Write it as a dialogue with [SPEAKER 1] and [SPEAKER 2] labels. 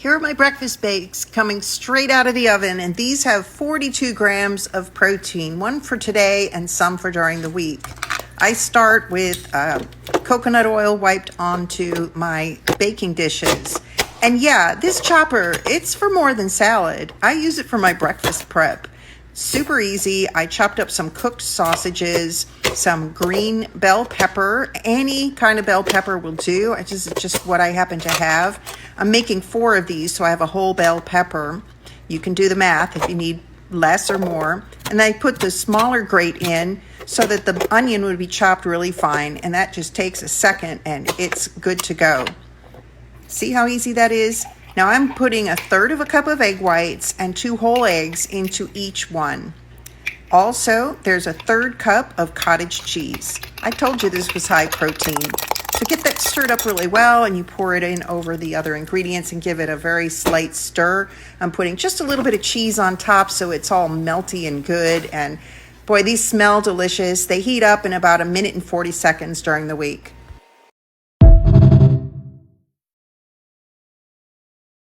[SPEAKER 1] Here are my breakfast bakes coming straight out of the oven, and these have 42 grams of protein, one for today and some for during the week. I start with coconut oil wiped onto my baking dishes. And yeah, this chopper, it's for more than salad. I use it for my breakfast prep. Super easy. I chopped up some cooked sausages, some green bell pepper. Any kind of bell pepper will do. It's just what I happen to have. I'm making 4 of these, so I have a whole bell pepper. You can do the math if you need less or more. And I put the smaller grate in so that the onion would be chopped really fine, and that just takes a second and it's good to go. See how easy that is? Now I'm putting 1/3 of a cup of egg whites and 2 whole eggs into each one. Also, there's 1/3 cup of cottage cheese. I told you this was high protein. So get that stirred up really well, and you pour it in over the other ingredients and give it a very slight stir. I'm putting just a little bit of cheese on top so it's all melty and good. And boy, these smell delicious. They heat up in about 1 minute and 40 seconds during the week.